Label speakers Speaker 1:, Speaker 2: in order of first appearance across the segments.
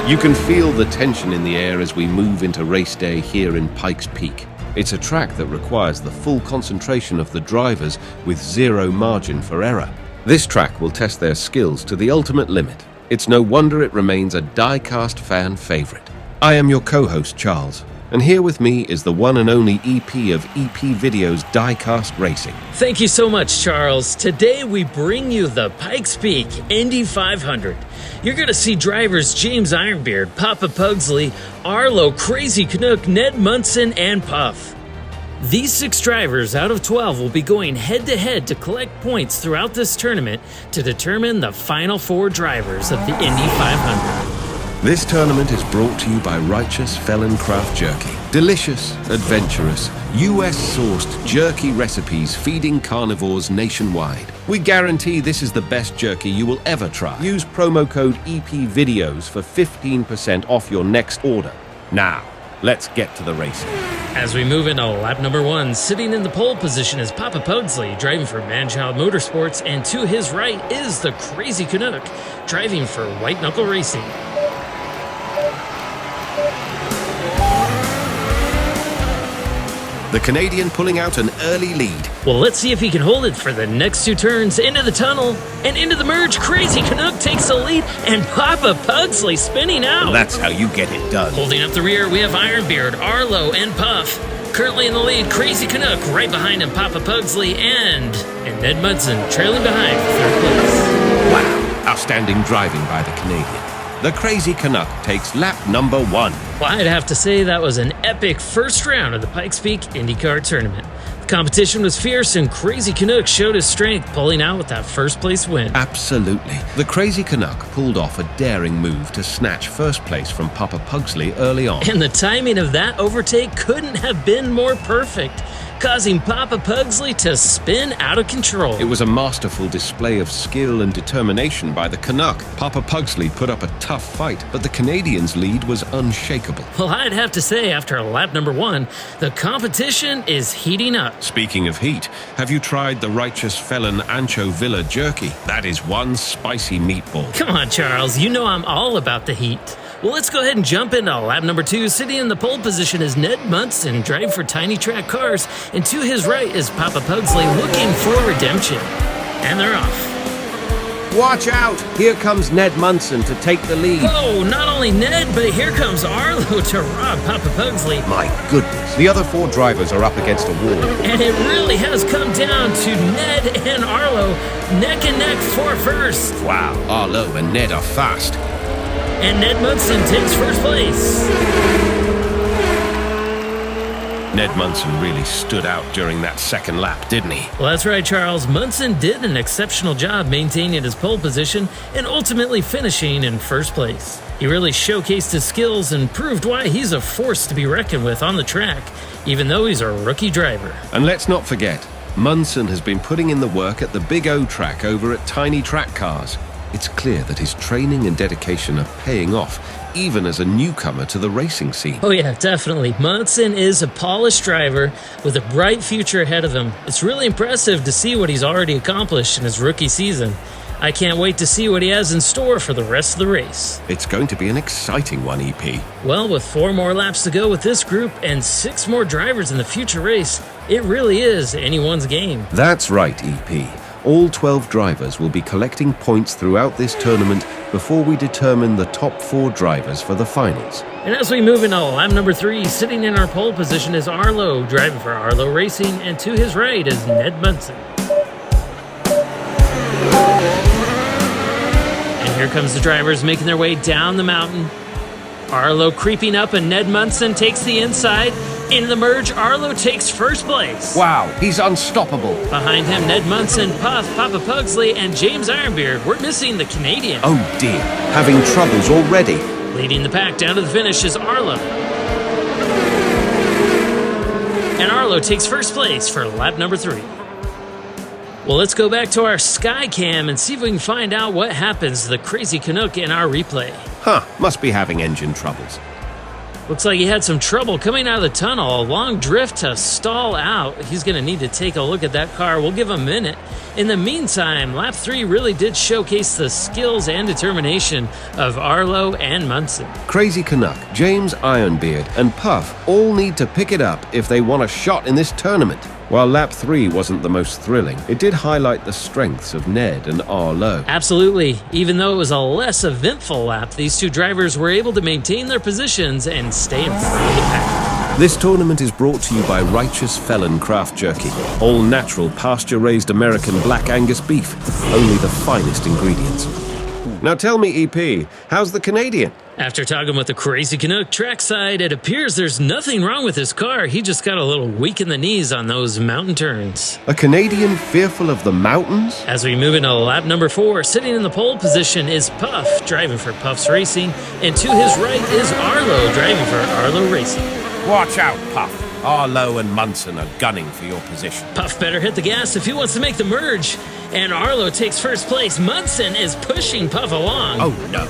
Speaker 1: You can feel the tension in the air as we move into race day here in Pikes Peak. It's a track that requires the full concentration of the drivers with zero margin for error. This track will test their skills to the ultimate limit. It's no wonder it remains a Diecast fan favorite. I am your co-host, Charles, and here with me is the one and only EP of epvideos Diecast Racing.
Speaker 2: Thank you so much, Charles. Today we bring you the Pikes Peak Indy 500. You're going to see drivers James Ironbeard, Papa Pugsley, Arlo, Crazy Canuck, Ned Mundson, and Puff. These 6 drivers out of 12 will be going head-to-head to collect points throughout this tournament to determine the final 4 drivers of the Indy 500.
Speaker 1: This tournament is brought to you by Righteous Felon Craft Jerky. Delicious, adventurous, US-sourced jerky recipes feeding carnivores nationwide. We guarantee this is the best jerky you will ever try. Use promo code epvideos for 15% off your next order. Now, let's get to the racing.
Speaker 2: As we move into lap number 1, sitting in the pole position is Papa Pugsley, driving for Manchild Motorsports, and to his right is the Crazy Canuck, driving for White Knuckle Racing.
Speaker 1: The Canadian pulling out an early lead.
Speaker 2: Well, let's see if he can hold it for the next 2 turns into the tunnel and into the merge. Crazy Canuck takes the lead and Papa Pugsley spinning out.
Speaker 1: Well, that's how you get it done.
Speaker 2: Holding up the rear, we have Ironbeard, Arlo, and Puff. Currently in the lead, Crazy Canuck right behind him, Papa Pugsley, and Ned Mundson trailing behind for 3rd place.
Speaker 1: Wow, outstanding driving by the Canadian. The Crazy Canuck takes lap number 1.
Speaker 2: Well, I'd have to say that was an epic first round of the Pikes Peak IndyCar tournament. The competition was fierce and Crazy Canuck showed his strength, pulling out with that first place win.
Speaker 1: Absolutely. The Crazy Canuck pulled off a daring move to snatch first place from Papa Pugsley early on.
Speaker 2: And the timing of that overtake couldn't have been more perfect, causing Papa Pugsley to spin out of control.
Speaker 1: It was a masterful display of skill and determination by the Canuck. Papa Pugsley put up a tough fight, but the Canadian's lead was unshakable.
Speaker 2: Well, I'd have to say, after lap number 1, the competition is heating up.
Speaker 1: Speaking of heat, have you tried the Righteous Felon Ancho Villa jerky? That is one spicy meatball.
Speaker 2: Come on, Charles, you know I'm all about the heat. Well, let's go ahead and jump into lap number 2. Sitting in the pole position is Ned Mundson, driving for Tiny Track Cars, and to his right is Papa Pugsley looking for redemption. And they're off.
Speaker 1: Watch out! Here comes Ned Mundson to take the lead.
Speaker 2: Oh, not only Ned, but here comes Arlo to rob Papa Pugsley.
Speaker 1: My goodness, the other 4 drivers are up against a wall.
Speaker 2: And it really has come down to Ned and Arlo, neck and neck for first.
Speaker 1: Wow, Arlo and Ned are fast.
Speaker 2: And Ned Mundson takes first place.
Speaker 1: Ned Mundson really stood out during that second lap, didn't he?
Speaker 2: Well, that's right, Charles. Mundson did an exceptional job maintaining his pole position and ultimately finishing in first place. He really showcased his skills and proved why he's a force to be reckoned with on the track, even though he's a rookie driver.
Speaker 1: And let's not forget, Mundson has been putting in the work at the Big O track over at Tiny Track Cars. It's clear that his training and dedication are paying off, even as a newcomer to the racing scene.
Speaker 2: Oh yeah, definitely. Mundson is a polished driver with a bright future ahead of him. It's really impressive to see what he's already accomplished in his rookie season. I can't wait to see what he has in store for the rest of the race.
Speaker 1: It's going to be an exciting one, EP.
Speaker 2: Well, with 4 more laps to go with this group and 6 more drivers in the future race, it really is anyone's game.
Speaker 1: That's right, EP. All 12 drivers will be collecting points throughout this tournament before we determine the top 4 drivers for the finals.
Speaker 2: And as we move into lap number 3, sitting in our pole position is Arlo, driving for Arlo Racing, and to his right is Ned Mundson. And here comes the drivers making their way down the mountain. Arlo creeping up and Ned Mundson takes the inside. In the merge, Arlo takes first place.
Speaker 1: Wow, he's unstoppable.
Speaker 2: Behind him, Ned Mundson, Puff, Papa Pugsley, and James Ironbeard. We're missing the Canadian.
Speaker 1: Oh dear, having troubles already.
Speaker 2: Leading the pack down to the finish is Arlo. And Arlo takes first place for lap number 3. Well, let's go back to our sky cam and see if we can find out what happens to the Crazy Canuck in our replay.
Speaker 1: Huh, must be having engine troubles.
Speaker 2: Looks like he had some trouble coming out of the tunnel. A long drift to stall out. He's going to need to take a look at that car. We'll give him a minute. In the meantime, lap 3 really did showcase the skills and determination of Arlo and Mundson.
Speaker 1: Crazy Canuck, James Ironbeard, and Puff all need to pick it up if they want a shot in this tournament. While lap 3 wasn't the most thrilling, it did highlight the strengths of Ned and Arlo.
Speaker 2: Absolutely. Even though it was a less eventful lap, these two drivers were able to maintain their positions and stay in front of the pack.
Speaker 1: This tournament is brought to you by Righteous Felon Craft Jerky. All natural, pasture-raised American black Angus beef. Only the finest ingredients. Now tell me, EP, how's the Canadian?
Speaker 2: After talking with the Crazy Canuck trackside, it appears there's nothing wrong with his car. He just got a little weak in the knees on those mountain turns.
Speaker 1: A Canadian fearful of the mountains?
Speaker 2: As we move into lap number 4, sitting in the pole position is Puff, driving for Puff's Racing, and to his right is Arlo, driving for Arlo Racing.
Speaker 1: Watch out, Puff. Arlo and Mundson are gunning for your position.
Speaker 2: Puff better hit the gas if he wants to make the merge. And Arlo takes first place. Mundson is pushing Puff along.
Speaker 1: Oh, no.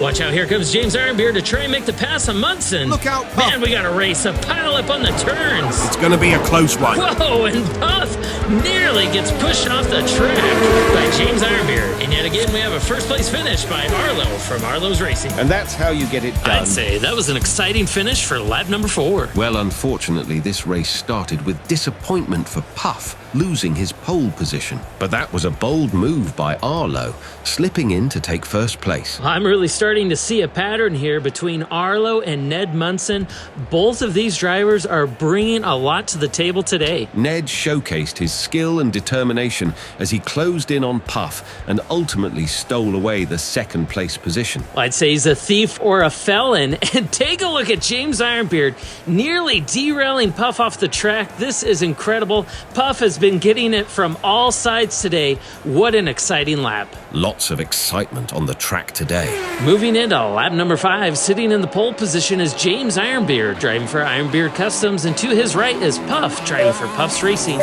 Speaker 2: Watch out, here comes James Ironbeard to try and make the pass on Mundson.
Speaker 1: Look out, Puff.
Speaker 2: Man, we got a race, a pile up on the turns.
Speaker 1: It's going to be a close one.
Speaker 2: Whoa, and Puff nearly gets pushed off the track by James Ironbeard. And yet again, we have a first place finish by Arlo from Arlo's Racing.
Speaker 1: And that's how you get it done.
Speaker 2: I'd say that was an exciting finish for lap number 4.
Speaker 1: Well, unfortunately, this race started with disappointment for Puff, losing his pole position. But that was a bold move by Arlo, slipping in to take first place.
Speaker 2: I'm really starting to see a pattern here between Arlo and Ned Mundson. Both of these drivers are bringing a lot to the table today.
Speaker 1: Ned showcased his skill and determination as he closed in on Puff and ultimately stole away the second place position.
Speaker 2: I'd say he's a thief or a felon. And take a look at James Ironbeard nearly derailing Puff off the track. This is incredible. Puff has been getting it from all sides today. What an exciting lap.
Speaker 1: Lots of excitement on the track today.
Speaker 2: Moving into lap number 5, sitting in the pole position is James Ironbeard, driving for Ironbeard Customs, and to his right is Puff, driving for Puff's Racing.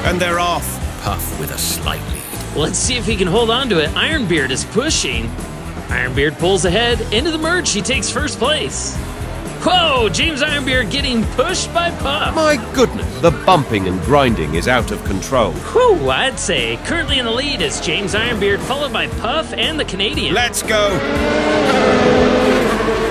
Speaker 1: And they're off. Puff with a slight lead.
Speaker 2: Let's see if he can hold on to it. Ironbeard is pushing. Ironbeard pulls ahead. Into the merge, he takes first place. Whoa, James Ironbeard getting pushed by Puff.
Speaker 1: My goodness, the bumping and grinding is out of control.
Speaker 2: Whew, I'd say. Currently in the lead is James Ironbeard, followed by Puff and the Canadian.
Speaker 1: Let's go.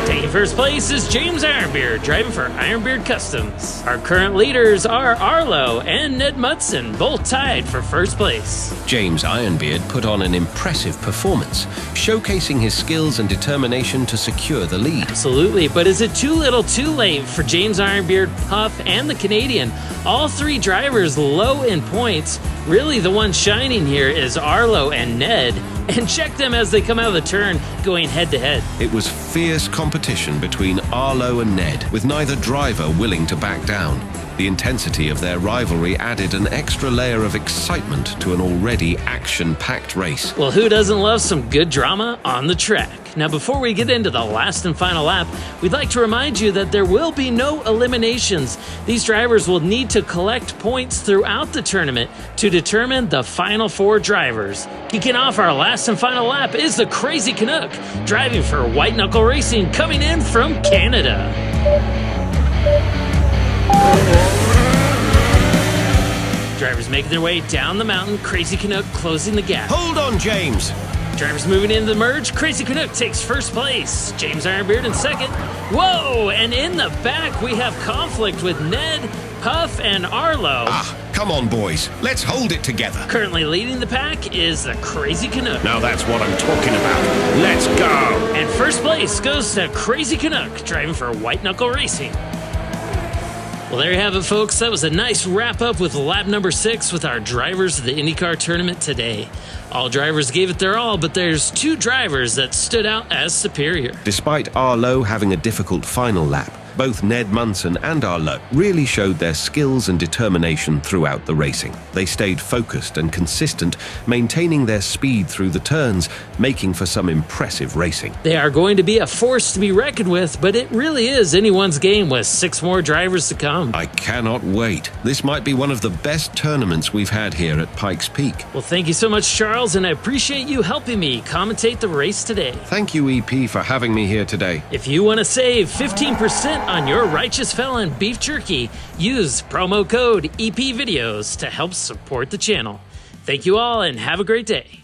Speaker 2: Taking first place is James Ironbeard, driving for Ironbeard Customs. Our current leaders are Arlo and Ned Mundson, both tied for first place.
Speaker 1: James Ironbeard put on an impressive performance, showcasing his skills and determination to secure the lead.
Speaker 2: Absolutely, but is it too little too late for James Ironbeard, Puff, and the Canadian? All three drivers low in points. Really, the one shining here is Arlo and Ned. And check them as they come out of the turn, going head-to-head.
Speaker 1: It was fierce competition between Arlo and Ned, with neither driver willing to back down. The intensity of their rivalry added an extra layer of excitement to an already action-packed race.
Speaker 2: Well, who doesn't love some good drama on the track? Now, before we get into the last and final lap, we'd like to remind you that there will be no eliminations. These drivers will need to collect points throughout the tournament to determine the final 4 drivers. Kicking off our last and final lap is the Crazy Canuck, driving for White Knuckle Racing, coming in from Canada. Drivers making their way down the mountain, Crazy Canuck closing the gap.
Speaker 1: Hold on, James.
Speaker 2: Drivers moving into the merge, Crazy Canuck takes first place. James Ironbeard in second. Whoa, and in the back we have conflict with Ned, Puff, and Arlo.
Speaker 1: Come on, boys. Let's hold it together.
Speaker 2: Currently leading the pack is the Crazy Canuck.
Speaker 1: Now that's what I'm talking about. Let's go.
Speaker 2: And first place goes to Crazy Canuck, driving for White Knuckle Racing. Well, there you have it, folks. That was a nice wrap-up with lap number 6 with our drivers of the IndyCar tournament today. All drivers gave it their all, but there's 2 drivers that stood out as superior.
Speaker 1: Despite Arlo having a difficult final lap, Both Ned Mundson and Arlo really showed their skills and determination throughout the racing. They stayed focused and consistent, maintaining their speed through the turns, making for some impressive racing.
Speaker 2: They are going to be a force to be reckoned with, but it really is anyone's game with 6 more drivers to come.
Speaker 1: I cannot wait. This might be one of the best tournaments we've had here at Pikes Peak.
Speaker 2: Well, thank you so much, Charles, and I appreciate you helping me commentate the race today.
Speaker 1: Thank you, EP, for having me here today.
Speaker 2: If you want to save 15% on your Righteous Felon beef jerky, use promo code epvideos to help support the channel. Thank you all and have a great day.